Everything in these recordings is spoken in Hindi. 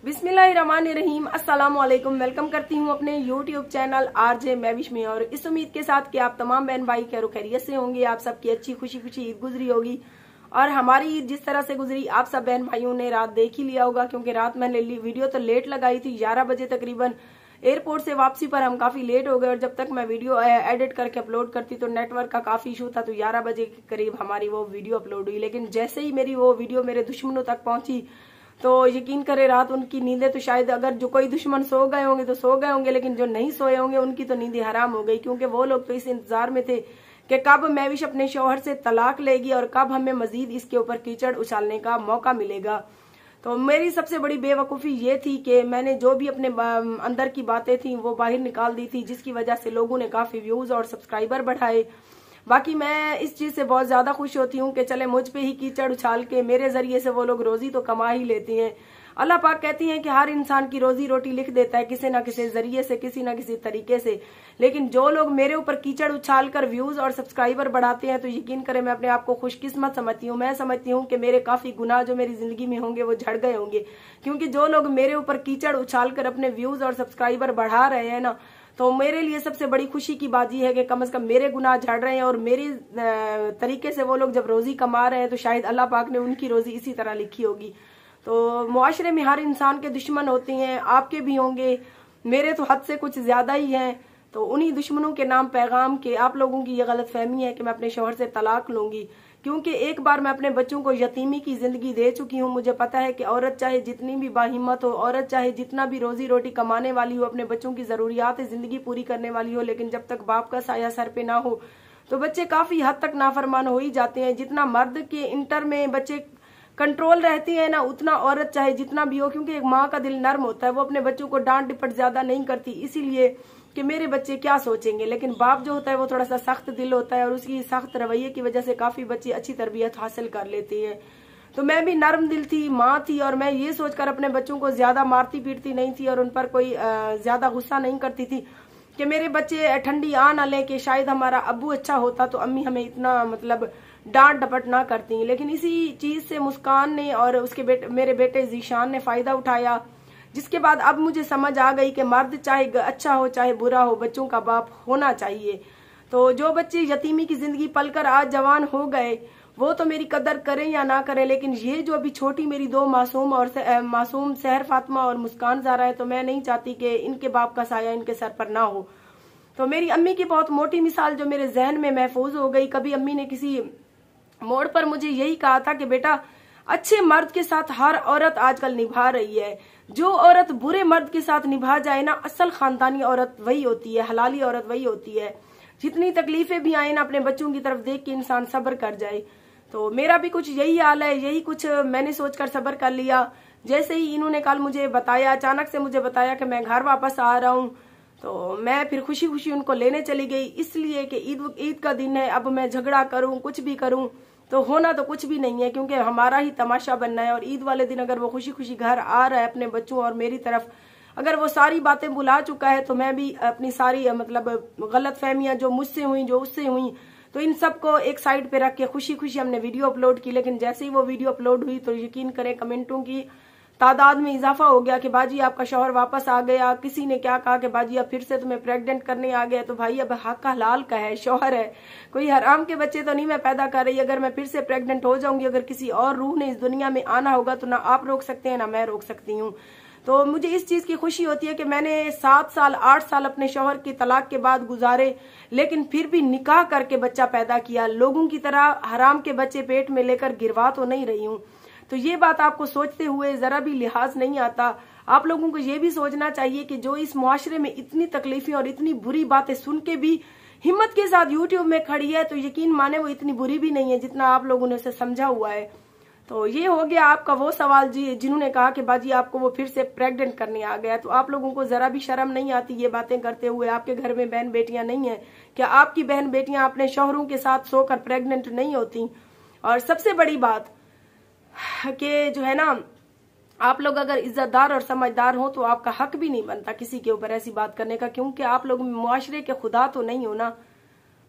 बिस्मिल्लाहिर्रहमानिर्रहीम। अस्सलाम वालेकुम। वेलकम करती हूँ अपने यूट्यूब चैनल आरजे मैविश में, और इस उम्मीद के साथ कि आप तमाम बहन भाई खैर खैरियत से होंगे। आप सबकी अच्छी खुशी खुशी ईद गुजरी होगी, और हमारी ईद जिस तरह से गुजरी आप सब बहन भाइयों ने रात देख ही लिया होगा, क्योंकि रात मैंने वीडियो तो लेट लगाई थी, 11 बजे तकरीबन। एयरपोर्ट से वापसी पर हम काफी लेट हो गए, और जब तक मैं वीडियो एडिट करके अपलोड करती तो नेटवर्क का काफी इशू था, तो 11 बजे के करीब हमारी वो वीडियो अपलोड हुई। लेकिन जैसे ही मेरी वो वीडियो मेरे दुश्मनों तक पहुंची तो यकीन करे रात उनकी नींदें तो शायद, अगर जो कोई दुश्मन सो गए होंगे तो सो गए होंगे, लेकिन जो नहीं सोए होंगे उनकी तो नींदें हराम हो गई, क्योंकि वो लोग तो इस इंतजार में थे कि कब मैविश अपने शौहर से तलाक लेगी और कब हमें मजीद इसके ऊपर कीचड़ उछालने का मौका मिलेगा। तो मेरी सबसे बड़ी बेवकूफ़ी ये थी कि मैंने जो भी अपने अंदर की बातें थी वो बाहर निकाल दी थी, जिसकी वजह से लोगों ने काफी व्यूज और सब्सक्राइबर बढ़ाए। बाकी मैं इस चीज से बहुत ज्यादा खुश होती हूँ कि चले मुझ पे ही कीचड़ उछाल के मेरे जरिए से वो लोग रोजी तो कमा ही लेती हैं। अल्लाह पाक कहती हैं कि हर इंसान की रोजी रोटी लिख देता है किसी ना किसी जरिए से, किसी ना किसी तरीके से, लेकिन जो लोग मेरे ऊपर कीचड़ उछाल कर व्यूज और सब्सक्राइबर बढ़ाते हैं तो यकीन करें मैं अपने आप को खुशकिस्मत समझती हूँ। मैं समझती हूँ कि मेरे काफी गुनाह जो मेरी जिंदगी में होंगे वो झड़ गए होंगे, क्योंकि जो लोग मेरे ऊपर कीचड़ उछाल कर अपने व्यूज और सब्सक्राइबर बढ़ा रहे हैं ना, तो मेरे लिए सबसे बड़ी खुशी की बात यह है कि कम से कम मेरे गुनाह झड़ रहे हैं, और मेरी तरीके से वो लोग जब रोजी कमा रहे हैं तो शायद अल्लाह पाक ने उनकी रोजी इसी तरह लिखी होगी। तो मुआशरे में हर इंसान के दुश्मन होते हैं, आपके भी होंगे, मेरे तो हद से कुछ ज्यादा ही हैं। तो उन्हीं दुश्मनों के नाम पैगाम के आप लोगों की ये गलत फहमी है कि मैं अपने शौहर से तलाक लूंगी, क्योंकि एक बार मैं अपने बच्चों को यतीमी की जिंदगी दे चुकी हूँ। मुझे पता है कि औरत चाहे जितनी भी बाहिम्मत हो, औरत चाहे जितना भी रोजी रोटी कमाने वाली हो, अपने बच्चों की जरूरियात जिंदगी पूरी करने वाली हो, लेकिन जब तक बाप का साया सर पे ना हो तो बच्चे काफी हद तक नाफरमान हो ही जाते हैं। जितना मर्द के इंटर में बच्चे कंट्रोल रहती है ना, उतना औरत चाहे जितना भी हो, क्योंकि एक माँ का दिल नर्म होता है, वो अपने बच्चों को डांट डिपट ज्यादा नहीं करती, इसीलिए कि मेरे बच्चे क्या सोचेंगे। लेकिन बाप जो होता है वो थोड़ा सा सख्त दिल होता है, और उसकी सख्त रवैये की वजह से काफी बच्चे अच्छी तरबियत हासिल कर लेते हैं। तो मैं भी नर्म दिल थी, माँ थी, और मैं ये सोचकर अपने बच्चों को ज्यादा मारती पीटती नहीं थी और उन पर कोई ज्यादा गुस्सा नहीं करती थी कि मेरे बच्चे ठंडी आ ना ले, कि शायद हमारा अब्बू अच्छा होता तो अम्मी हमें इतना मतलब डांट डपट ना करती। लेकिन इसी चीज से मुस्कान ने और उसके मेरे बेटे जीशान ने फायदा उठाया, जिसके बाद अब मुझे समझ आ गई कि मर्द चाहे अच्छा हो चाहे बुरा हो, बच्चों का बाप होना चाहिए। तो जो बच्चे यतीमी की जिंदगी पलकर आज जवान हो गए वो तो मेरी कदर करें या ना करें, लेकिन ये जो अभी छोटी मेरी दो मासूम और मासूम सहर फातिमा और मुस्कान ज़ारा है, तो मैं नहीं चाहती कि इनके बाप का साया इनके सर पर ना हो। तो मेरी अम्मी की बहुत मोटी मिसाल जो मेरे जहन में महफूज हो गई। कभी अम्मी ने किसी मोड़ पर मुझे यही कहा था कि बेटा, अच्छे मर्द के साथ हर औरत आजकल निभा रही है, जो औरत बुरे मर्द के साथ निभा जाए ना, असल खानदानी औरत वही होती है, हलाली औरत वही होती है। जितनी तकलीफें भी आए ना, अपने बच्चों की तरफ देख के इंसान सब्र कर जाए। तो मेरा भी कुछ यही हाल है, यही कुछ मैंने सोचकर सब्र कर लिया। जैसे ही इन्होंने कल मुझे बताया, अचानक से मुझे बताया कि मैं घर वापस आ रहा हूँ, तो मैं फिर खुशी खुशी उनको लेने चली गई, इसलिए कि ईद का दिन है। अब मैं झगड़ा करूं, कुछ भी करूं तो होना तो कुछ भी नहीं है, क्योंकि हमारा ही तमाशा बनना है। और ईद वाले दिन अगर वो खुशी खुशी घर आ रहा है अपने बच्चों और मेरी तरफ, अगर वो सारी बातें भुला चुका है, तो मैं भी अपनी सारी मतलब गलत फहमियां जो मुझसे हुई, जो उससे हुई, तो इन सबको एक साइड पे रख के खुशी खुशी हमने वीडियो अपलोड की। लेकिन जैसे ही वो वीडियो अपलोड हुई तो यकीन करें कमेंटों की तादाद में इजाफा हो गया कि बाजी आपका शौहर वापस आ गया। किसी ने क्या कहा कि बाजी अब फिर से तुम्हें प्रेग्नेंट करने आ गया। तो भाई अब हक हलाल का है, शौहर है, कोई हराम के बच्चे तो नहीं मैं पैदा कर रही। अगर मैं फिर से प्रेग्नेंट हो जाऊंगी, अगर किसी और रूह ने इस दुनिया में आना होगा तो ना आप रोक सकते हैं ना मैं रोक सकती हूँ। तो मुझे इस चीज की खुशी होती है कि मैंने 7 साल 8 साल अपने शौहर की तलाक के बाद गुजारे, लेकिन फिर भी निकाह करके बच्चा पैदा किया। लोगों की तरह हराम के बच्चे पेट में लेकर गिरवा तो नहीं रही हूँ। तो ये बात आपको सोचते हुए जरा भी लिहाज नहीं आता। आप लोगों को ये भी सोचना चाहिए कि जो इस मुआशरे में इतनी तकलीफें और इतनी बुरी बातें सुन के भी हिम्मत के साथ यूट्यूब में खड़ी है, तो यकीन माने वो इतनी बुरी भी नहीं है जितना आप लोगों ने उसे समझा हुआ है। तो ये हो गया आपका वो सवाल जी जिन्होंने कहा कि बाजी आपको वो फिर से प्रेग्नेंट करने आ गया। तो आप लोगों को जरा भी शर्म नहीं आती ये बातें करते हुए? आपके घर में बहन बेटियां नहीं है क्या? आपकी बहन बेटियां अपने शौहरों के साथ सोकर प्रेग्नेंट नहीं होती? और सबसे बड़ी बात कि जो है ना, आप लोग अगर इज्जतदार और समझदार हो तो आपका हक भी नहीं बनता किसी के ऊपर ऐसी बात करने का, क्योंकि आप लोग मुआशरे के खुदा तो नहीं हो ना।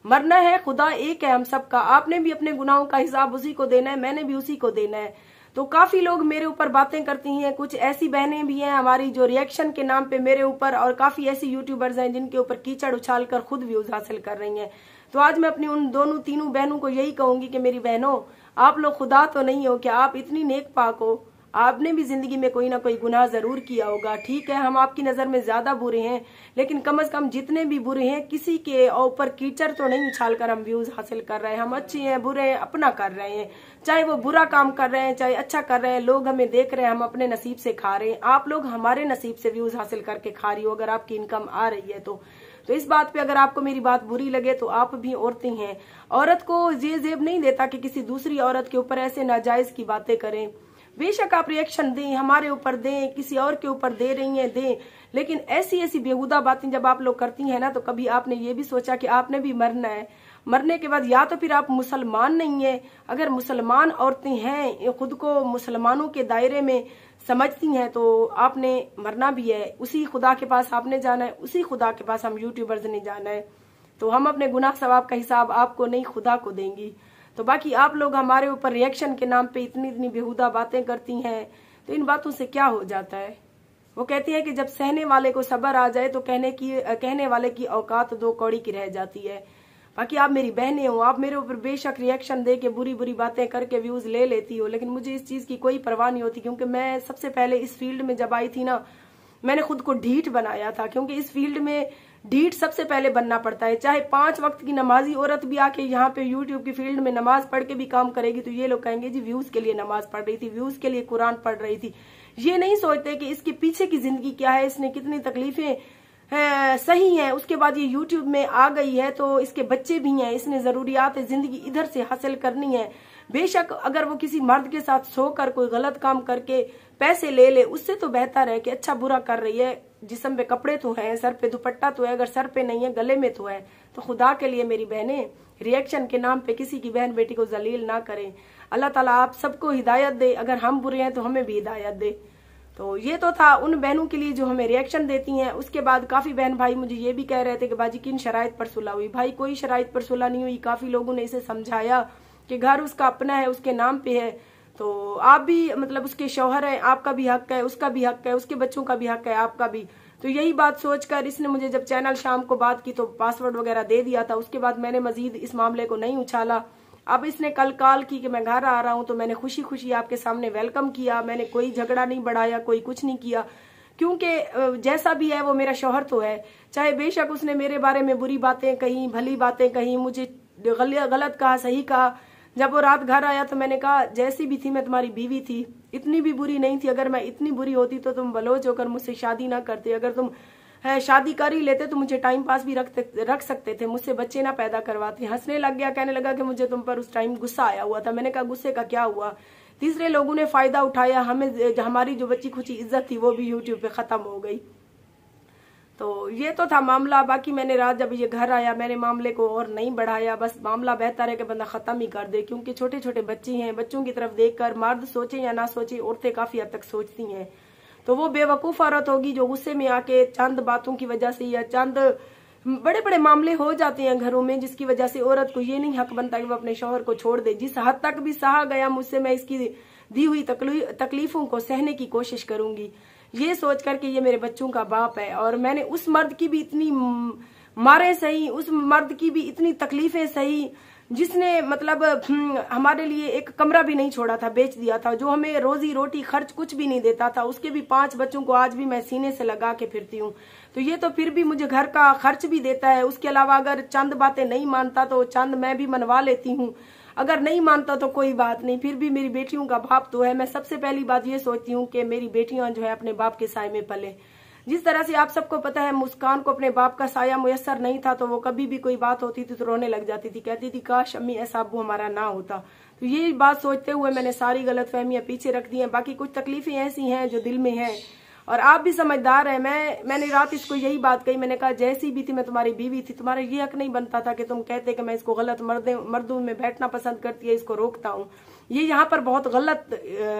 मरना है, खुदा एक है हम सबका। आपने भी अपने गुनाहों का हिसाब उसी को देना है, मैंने भी उसी को देना है। तो काफी लोग मेरे ऊपर बातें करती हैं। कुछ ऐसी बहनें भी हैं हमारी जो रिएक्शन के नाम पे मेरे ऊपर, और काफी ऐसी यूट्यूबर्स हैं जिनके ऊपर कीचड़ उछाल कर खुद व्यूज हासिल कर रही हैं। तो आज मैं अपनी उन दोनों तीनों बहनों को यही कहूंगी कि मेरी बहनों, आप लोग खुदा तो नहीं हो क्या? आप इतनी नेक पाक हो, आपने भी जिंदगी में कोई ना कोई गुनाह जरूर किया होगा। ठीक है, हम आपकी नजर में ज्यादा बुरे हैं, लेकिन कम से कम जितने भी बुरे हैं, किसी के ऊपर कीचड़ तो नहीं उछाल कर हम व्यूज हासिल कर रहे हैं। हम अच्छे हैं बुरे हैं अपना कर रहे हैं, चाहे वो बुरा काम कर रहे हैं चाहे अच्छा कर रहे हैं, लोग हमें देख रहे हैं, हम अपने नसीब से खा रहे हैं। आप लोग हमारे नसीब से व्यूज हासिल करके खा रही हो, अगर आपकी इनकम आ रही है तो इस बात पे अगर आपको मेरी बात बुरी लगे तो आप भी औरतें हैं। औरत को ये जेब नहीं देता कि किसी दूसरी औरत के ऊपर ऐसे नाजायज की बातें करें। बेशक आप रिएक्शन दें, हमारे ऊपर दें, किसी और के ऊपर दे रही हैं दें, लेकिन ऐसी ऐसी बेहुदा बातें जब आप लोग करती हैं ना, तो कभी आपने ये भी सोचा कि आपने भी मरना है? मरने के बाद या तो फिर आप मुसलमान नहीं है, अगर मुसलमान औरतें हैं, खुद को मुसलमानों के दायरे में समझती हैं, तो आपने मरना भी है। उसी खुदा के पास आपने जाना है, उसी खुदा के पास हम यूट्यूबर्स ने जाना है। तो हम अपने गुनाह सवाब का हिसाब आपको नहीं खुदा को देंगी। तो बाकी आप लोग हमारे ऊपर रिएक्शन के नाम पे इतनी इतनी बेहुदा बातें करती हैं, तो इन बातों से क्या हो जाता है? वो कहती है कि जब सहने वाले को सब्र आ जाए तो कहने वाले की औकात दो कौड़ी की रह जाती है। बाकी आप मेरी बहनें हो, आप मेरे ऊपर बेशक रिएक्शन दे के बुरी बुरी बातें करके व्यूज ले लेती हो, लेकिन मुझे इस चीज की कोई परवाह नहीं होती, क्योंकि मैं सबसे पहले इस फील्ड में जब आई थी ना, मैंने खुद को ढीठ बनाया था। क्योंकि इस फील्ड में ढीठ सबसे पहले बनना पड़ता है। चाहे 5 वक्त की नमाजी औरत भी आके यहाँ पे यूट्यूब की फील्ड में नमाज पढ़ के भी काम करेगी, तो ये लोग कहेंगे जी व्यूज के लिए नमाज पढ़ रही थी, व्यूज के लिए कुरान पढ़ रही थी। ये नहीं सोचते कि इसके पीछे की जिंदगी क्या है, इसने कितनी तकलीफें सही है, उसके बाद ये यूट्यूब में आ गई है तो इसके बच्चे भी हैं, इसने जरूरियात जिंदगी इधर से हासिल करनी है। बेशक अगर वो किसी मर्द के साथ सोकर कोई गलत काम करके पैसे ले ले, उससे तो बेहतर है कि अच्छा बुरा कर रही है, जिस्म पे कपड़े तो हैं, सर पे दुपट्टा तो है, अगर सर पे नहीं है गले में तो है। तो खुदा के लिए मेरी बहनें, रिएक्शन के नाम पे किसी की बहन बेटी को जलील ना करें। अल्लाह ताला आप सबको हिदायत दे, अगर हम बुरे हैं तो हमें भी हिदायत दे। तो ये तो था उन बहनों के लिए जो हमें रिएक्शन देती हैं। उसके बाद काफी बहन भाई मुझे ये भी कह रहे थे कि बाजी किन शराइत पर सुलह हुई? भाई कोई शराइत पर सुलह नहीं हुई। काफी लोगों ने इसे समझाया कि घर उसका अपना है, उसके नाम पे है, तो आप भी मतलब उसके शौहर हैं, आपका भी हक है, उसका भी हक है, उसके बच्चों का भी हक है, आपका भी। तो यही बात सोचकर इसने मुझे जब चैनल शाम को बात की तो पासवर्ड वगैरह दे दिया था। उसके बाद मैंने मजीद इस मामले को नहीं उछाला। अब इसने कल कॉल की कि मैं घर आ रहा हूं, तो मैंने खुशी खुशी आपके सामने वेलकम किया। मैंने कोई झगड़ा नहीं बढ़ाया, कोई कुछ नहीं किया, क्योंकि जैसा भी है वो मेरा शौहर तो है। चाहे बेशक उसने मेरे बारे में बुरी बातें कही, भली बातें कही, मुझे गलत कहा, सही कहा। जब वो रात घर आया तो मैंने कहा जैसी भी थी मैं तुम्हारी बीवी थी, इतनी भी बुरी नहीं थी। अगर मैं इतनी बुरी होती तो तुम बलोच होकर मुझसे शादी ना करते। अगर तुम शादी कर ही लेते तो मुझे टाइम पास भी रख सकते थे, मुझसे बच्चे ना पैदा करवाते। हंसने लग गया, कहने लगा कि मुझे तुम पर उस टाइम गुस्सा आया हुआ था। मैंने कहा गुस्से का क्या हुआ? तीसरे लोगों ने फायदा उठाया, हमें हमारी जो बच्ची खुची इज्जत थी वो भी यूट्यूब पे खत्म हो गई। तो ये तो था मामला। बाकी मैंने रात जब ये घर आया मैंने मामले को और नहीं बढ़ाया, बस मामला बेहतर है कि बंदा खत्म ही कर दे, क्योंकि छोटे छोटे बच्चे हैं, बच्चों की तरफ देखकर मर्द सोचे या ना सोचे, औरतें काफी हद तक सोचती हैं। तो वो बेवकूफ औरत होगी जो गुस्से में आके चंद बातों की वजह से या चंद बड़े बड़े मामले हो जाते हैं घरों में, जिसकी वजह से औरत को ये नहीं हक बनता कि वो अपने शौहर को छोड़ दे। जिस हद तक भी सहा गया मुझसे, मैं इसकी दी हुई तकलीफों को सहने की कोशिश करूंगी, ये सोच करके ये मेरे बच्चों का बाप है। और मैंने उस मर्द की भी इतनी मारे सही, उस मर्द की भी इतनी तकलीफें सही, जिसने मतलब हमारे लिए एक कमरा भी नहीं छोड़ा था, बेच दिया था, जो हमें रोजी रोटी खर्च कुछ भी नहीं देता था। उसके भी 5 बच्चों को आज भी मैं सीने से लगा के फिरती हूँ। तो ये तो फिर भी मुझे घर का खर्च भी देता है। उसके अलावा अगर चंद बातें नहीं मानता तो चंद मैं भी मनवा लेती हूँ, अगर नहीं मानता तो कोई बात नहीं, फिर भी मेरी बेटियों का बाप तो है। मैं सबसे पहली बात ये सोचती हूँ कि मेरी बेटियां जो है अपने बाप के साए में पले। जिस तरह से आप सबको पता है मुस्कान को अपने बाप का साया मुयस्सर नहीं था, तो वो कभी भी कोई बात होती थी तो रोने लग जाती थी, कहती थी काश अम्मी ऐसा अब्बू हमारा ना होता। तो ये बात सोचते हुए मैंने सारी गलतफहमियां पीछे रख दी हैं। बाकी कुछ तकलीफें ऐसी हैं जो दिल में हैं, और आप भी समझदार हैं। मैंने रात इसको यही बात कही, मैंने कहा जैसी भी थी मैं तुम्हारी बीवी थी, तुम्हारा ये हक नहीं बनता था कि तुम कहते कि मैं इसको गलत मर्दों में बैठना पसंद करती है, इसको रोकता हूँ। ये यहाँ पर बहुत गलत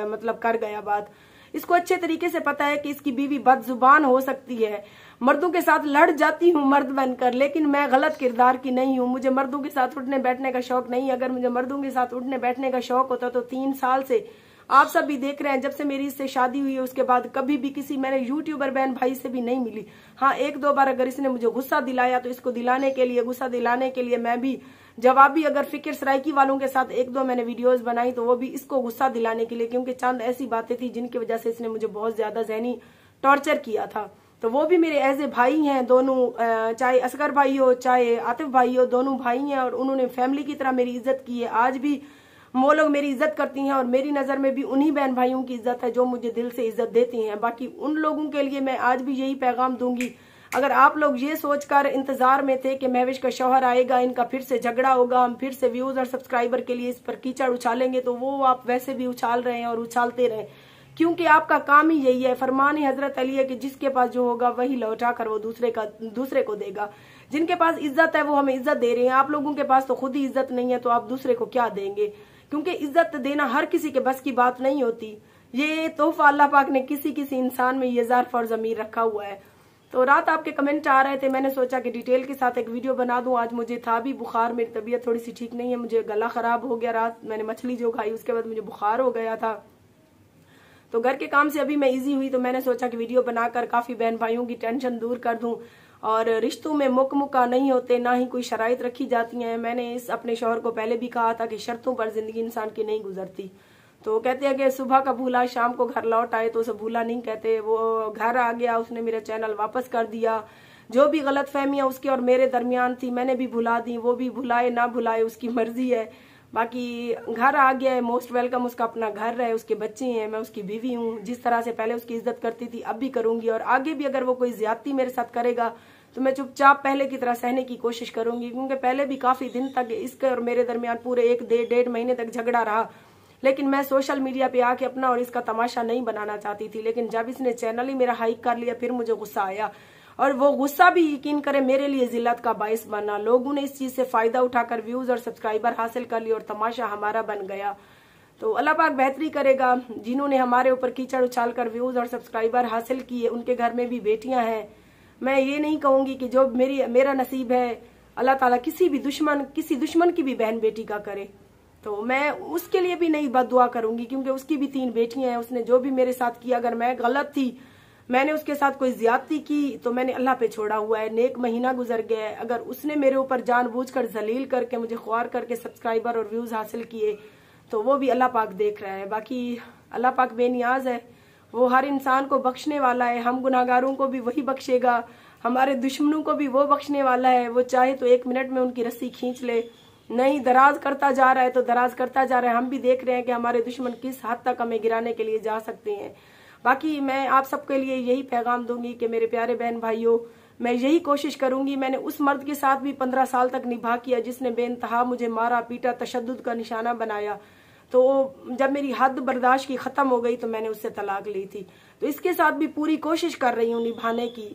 मतलब कर गया बात। इसको अच्छे तरीके से पता है कि इसकी बीवी बदजुबान हो सकती है, मर्दों के साथ लड़ जाती हूँ मर्द बनकर, लेकिन मैं गलत किरदार की नहीं हूँ। मुझे मर्दों के साथ उठने बैठने का शौक नहीं। अगर मुझे मर्दों के साथ उठने बैठने का शौक होता तो 3 साल से आप सब भी देख रहे हैं, जब से मेरी इससे शादी हुई है उसके बाद कभी भी किसी मैंने यूट्यूबर बहन भाई से भी नहीं मिली। हाँ, एक दो बार अगर इसने मुझे गुस्सा दिलाया तो इसको दिलाने के लिए, गुस्सा दिलाने के लिए मैं भी जवाबी, अगर फिक्र सराइकी वालों के साथ एक दो मैंने वीडियोस बनाई तो वो भी इसको गुस्सा दिलाने के लिए, क्योंकि चंद ऐसी बातें थी जिनकी वजह से इसने मुझे बहुत ज्यादा ज़हनी टॉर्चर किया था। तो वो भी मेरे एज ए भाई हैं दोनों, चाहे असगर भाई हो चाहे आतिफ भाई हो, दोनों भाई हैं और उन्होंने फैमिली की तरह मेरी इज्जत की है। आज भी वो लोग मेरी इज्जत करती हैं और मेरी नजर में भी उन्हीं बहन भाइयों की इज्जत है जो मुझे दिल से इज्जत देती हैं। बाकी उन लोगों के लिए मैं आज भी यही पैगाम दूंगी, अगर आप लोग ये सोचकर इंतजार में थे कि महविश का शौहर आएगा, इनका फिर से झगड़ा होगा, हम फिर से व्यूज और सब्सक्राइबर के लिए इस पर कीचड़ उछालेंगे, तो वो आप वैसे भी उछाल रहे हैं और उछालते रहे, क्योंकि आपका काम ही यही है। फरमान ही हजरत अली है कि जिसके पास जो होगा वही लौटा कर वो दूसरे को देगा। जिनके पास इज्जत है वो हमें इज्जत दे रहे हैं, आप लोगों के पास तो खुद ही इज्जत नहीं है तो आप दूसरे को क्या देंगे, क्योंकि इज्जत देना हर किसी के बस की बात नहीं होती। ये तोहफा अल्लाह पाक ने किसी किसी इंसान में ये ज़र्फ और ज़मीर रखा हुआ है। तो रात आपके कमेंट आ रहे थे, मैंने सोचा कि डिटेल के साथ एक वीडियो बना दूं। आज मुझे था भी बुखार, मेरी तबीयत थोड़ी सी ठीक नहीं है, मुझे गला खराब हो गया, रात मैंने मछली जो खाई उसके बाद मुझे बुखार हो गया था। तो घर के काम से अभी मैं इजी हुई तो मैंने सोचा कि वीडियो बनाकर काफी बहन भाइयों की टेंशन दूर कर दूं। और रिश्तों में मुक्का नहीं होते, ना ही कोई शराइत रखी जाती हैं। मैंने इस अपने शौहर को पहले भी कहा था कि शर्तों पर जिंदगी इंसान की नहीं गुजरती। तो कहते हैं कि सुबह का भूला शाम को घर लौट आए, तो उसे भूला नहीं कहते। वो घर आ गया, उसने मेरा चैनल वापस कर दिया। जो भी गलत फहमियां उसके और मेरे दरमियान थी मैंने भी भुला दी, वो भी भुलाए ना भुलाए उसकी मर्जी है। बाकी घर आ गया है, मोस्ट वेलकम, उसका अपना घर है, उसके बच्चे हैं, मैं उसकी बीवी हूँ। जिस तरह से पहले उसकी इज्जत करती थी अब भी करूंगी, और आगे भी अगर वो कोई ज्यादती मेरे साथ करेगा तो मैं चुपचाप पहले की तरह सहने की कोशिश करूंगी, क्योंकि पहले भी काफी दिन तक इसके और मेरे दरमियान पूरे 1-1.5 महीने तक झगड़ा रहा। लेकिन मैं सोशल मीडिया पे आके अपना और इसका तमाशा नहीं बनाना चाहती थी। लेकिन जब इसने चैनल ही मेरा हाइक कर लिया फिर मुझे गुस्सा आया, और वो गुस्सा भी यकीन करे मेरे लिए जिल्लत का बाइस बना। लोगों ने इस चीज से फायदा उठाकर व्यूज और सब्सक्राइबर हासिल कर लिए और तमाशा हमारा बन गया। तो अल्लाह पाक बेहतरी करेगा। जिन्होंने हमारे ऊपर कीचड़ उछाल कर व्यूज और सब्सक्राइबर हासिल किए उनके घर में भी बेटियां हैं। मैं ये नहीं कहूंगी कि जो मेरा नसीब है अल्लाह ताला किसी दुश्मन की भी बहन बेटी का करे, तो मैं उसके लिए भी नहीं बददुआ करूंगी, क्योंकि उसकी भी 3 बेटियां हैं। उसने जो भी मेरे साथ किया, अगर मैं गलत थी, मैंने उसके साथ कोई ज्यादती की तो मैंने अल्लाह पे छोड़ा हुआ है। नेक महीना गुजर गया है, अगर उसने मेरे ऊपर जानबूझकर जलील करके मुझे ख्वार करके सब्सक्राइबर और व्यूज हासिल किए तो वो भी अल्लाह पाक देख रहा है। बाकी अल्लाह पाक बेनियाज है, वो हर इंसान को बख्शने वाला है। हम गुनाहगारों को भी वही बख्शेगा, हमारे दुश्मनों को भी वो बख्शने वाला है। वो चाहे तो 1 मिनट में उनकी रस्सी खींच ले, नहीं दराज करता जा रहा है तो दराज करता जा रहा है। हम भी देख रहे हैं कि हमारे दुश्मन किस हद तक हमें गिराने के लिए जा सकते हैं। बाकी मैं आप सबके लिए यही पैगाम दूंगी कि मेरे प्यारे बहन भाइयों, मैं यही कोशिश करूंगी। मैंने उस मर्द के साथ भी 15 साल तक निभा किया जिसने बेइंतहा मुझे मारा पीटा, तशद्दुद का निशाना बनाया। तो जब मेरी हद बर्दाश्त की खत्म हो गई तो मैंने उससे तलाक ली थी। तो इसके साथ भी पूरी कोशिश कर रही हूँ निभाने की।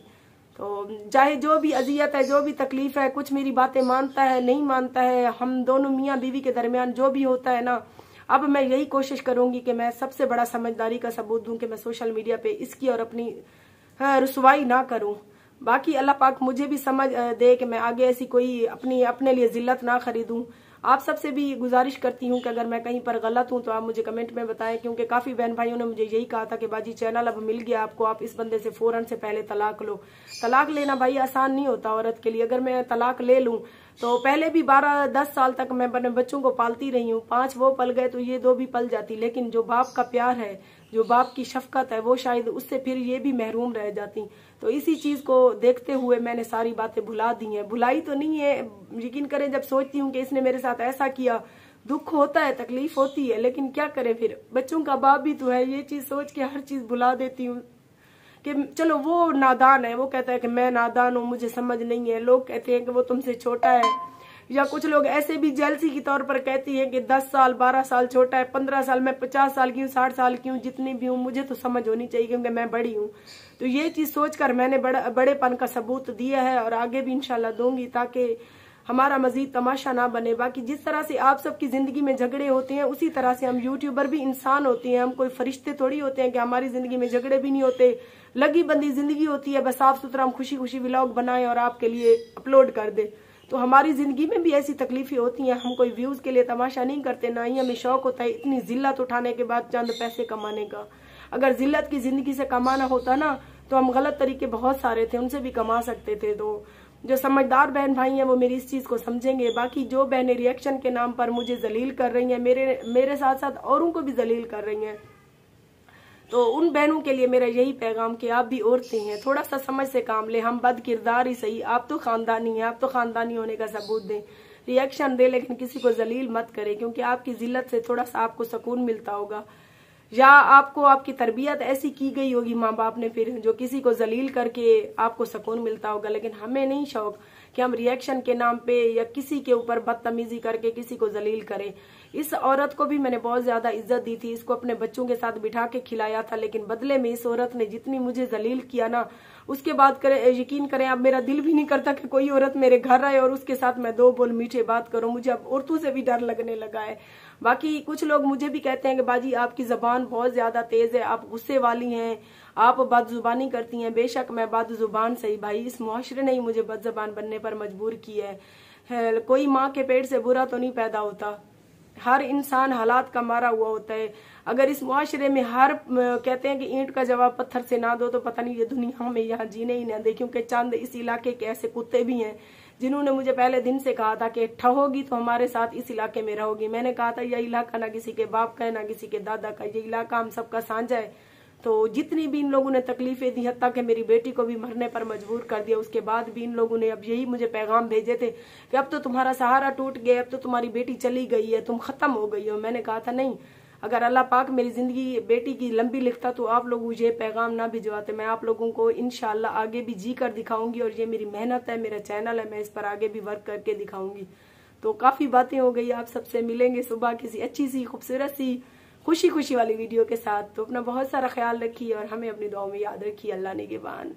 तो चाहे जो भी अजियत है, जो भी तकलीफ है, कुछ मेरी बातें मानता है नहीं मानता है, हम दोनों मियाँ बीवी के दरमियान जो भी होता है ना, अब मैं यही कोशिश करूंगी कि मैं सबसे बड़ा समझदारी का सबूत दूं कि मैं सोशल मीडिया पे इसकी और अपनी रुसवाई ना करूं। बाकी अल्लाह पाक मुझे भी समझ दे कि मैं आगे ऐसी कोई अपने लिए जिल्लत ना खरीदूं। आप सबसे भी गुजारिश करती हूं कि अगर मैं कहीं पर गलत हूं तो आप मुझे कमेंट में बताएं, क्योंकि काफी बहन भाइयों ने मुझे यही कहा था कि बाजी चैनल अब मिल गया आपको, आप इस बंदे से फौरन से पहले तलाक लो। तलाक लेना भाई आसान नहीं होता औरत के लिए। अगर मैं तलाक ले लूं तो पहले भी 12-10 साल तक मैं अपने बच्चों को पालती रही हूँ, 5 वो पल गए तो ये 2 भी पल जाती, लेकिन जो बाप का प्यार है, जो बाप की शफकत है, वो शायद उससे फिर ये भी महरूम रह जाती। तो इसी चीज को देखते हुए मैंने सारी बातें भुला दी हैं। भुलाई तो नहीं है, यकीन करें, जब सोचती हूँ कि इसने मेरे साथ ऐसा किया, दुख होता है, तकलीफ होती है, लेकिन क्या करें, फिर बच्चों का बाप भी तो है। ये चीज सोच के हर चीज भुला देती हूँ कि चलो वो नादान है, वो कहता है कि मैं नादान हूँ, मुझे समझ नहीं है। लोग कहते हैं कि वो तुमसे छोटा है, या कुछ लोग ऐसे भी जेलसी के तौर पर कहती हैं कि 10 साल 12 साल छोटा है, 15 साल, मैं 50 साल की हूँ, 60 साल की हूँ, जितनी भी हूँ, मुझे तो समझ होनी चाहिए क्योंकि मैं बड़ी हूँ। तो ये चीज सोचकर मैंने बड़ेपन का सबूत दिया है और आगे भी इंशाल्लाह दूंगी, ताकि हमारा मजीद तमाशा ना बने। बाकी जिस तरह से आप सबकी जिंदगी में झगड़े होते हैं उसी तरह से हम यूट्यूबर भी इंसान होते हैं, हम कोई फरिश्ते थोड़ी होते हैं कि हमारी जिंदगी में झगड़े भी नहीं होते। लगी बंदी जिंदगी होती है, बस साफ सुथरा हम खुशी खुशी व्लॉग बनाएं और आपके लिए अपलोड कर दे। तो हमारी जिंदगी में भी ऐसी तकलीफें होती हैं। हम कोई व्यूज के लिए तमाशा नहीं करते, ना ही हमें शौक होता है इतनी जिल्लत उठाने के बाद चंद पैसे कमाने का। अगर जिल्लत की जिंदगी से कमाना होता ना तो हम गलत तरीके बहुत सारे थे, उनसे भी कमा सकते थे। तो जो समझदार बहन भाई हैं वो मेरी इस चीज को समझेंगे। बाकी जो बहनें रिएक्शन के नाम पर मुझे जलील कर रही हैं, मेरे साथ साथ औरों को भी जलील कर रही हैं, तो उन बहनों के लिए मेरा यही पैगाम कि आप भी औरतें हैं, थोड़ा सा समझ से काम ले। हम बद किरदार ही सही, आप तो खानदानी हैं, आप तो खानदानी होने का सबूत दें, रिएक्शन दे, लेकिन किसी को जलील मत करें, क्योंकि आपकी जिल्लत से थोड़ा सा आपको सुकून मिलता होगा, या आपको आपकी तरबियत ऐसी की गई होगी माँ बाप ने फिर, जो किसी को जलील करके आपको सुकून मिलता होगा। लेकिन हमें नहीं शौक कि हम रिएक्शन के नाम पे या किसी के ऊपर बदतमीजी करके किसी को जलील करें। इस औरत को भी मैंने बहुत ज्यादा इज्जत दी थी, इसको अपने बच्चों के साथ बिठा के खिलाया था, लेकिन बदले में इस औरत ने जितनी मुझे जलील किया ना, उसके बाद यकीन करें अब मेरा दिल भी नहीं करता कि कोई औरत मेरे घर आए और उसके साथ मैं दो बोल मीठे बात करूं। मुझे अब औरतों से भी डर लगने लगा है। बाकी कुछ लोग मुझे भी कहते हैं कि बाजी आपकी जबान बहुत ज्यादा तेज है, आप गुस्से वाली हैं, आप बदजुबानी करती हैं। बेशक मैं बदजुबान सही भाई, इस मुआशरे ने ही मुझे बदजुबान बनने पर मजबूर किया है। कोई माँ के पेट से बुरा तो नहीं पैदा होता, हर इंसान हालात का मारा हुआ होता है। अगर इस मुआशरे में हर कहते हैं कि ईंट का जवाब पत्थर से ना दो तो पता नहीं ये दुनिया में यहाँ जीने ही ना दे, क्योंकि चंद इस इलाके के ऐसे कुत्ते भी हैं जिन्होंने मुझे पहले दिन से कहा था कि ठहोगी तो हमारे साथ इस इलाके में रहोगी। मैंने कहा था यह इलाका ना किसी के बाप का है ना किसी के दादा का, ये इलाका हम सबका साझा है। तो जितनी भी इन लोगों ने तकलीफें दी, हत्ता कि मेरी बेटी को भी मरने पर मजबूर कर दिया, उसके बाद भी इन लोगों ने अब यही मुझे पैगाम भेजे थे कि अब तो तुम्हारा सहारा टूट गया, अब तो तुम्हारी बेटी चली गई है, तुम खत्म हो गई हो। मैंने कहा था नहीं, अगर अल्लाह पाक मेरी जिंदगी बेटी की लंबी लिखता तो आप लोग मुझे पैगाम ना भिजवाते। मैं आप लोगों को इंशाल्लाह आगे भी जी कर दिखाऊंगी, और ये मेरी मेहनत है, मेरा चैनल है, मैं इस पर आगे भी वर्क करके दिखाऊंगी। तो काफी बातें हो गई, आप सबसे मिलेंगे सुबह किसी अच्छी सी खूबसूरत सी खुशी खुशी वाली वीडियो के साथ। तो अपना बहुत सारा ख्याल रखिए और हमें अपनी दुआओं में याद रखिए। अल्लाह निगहबान।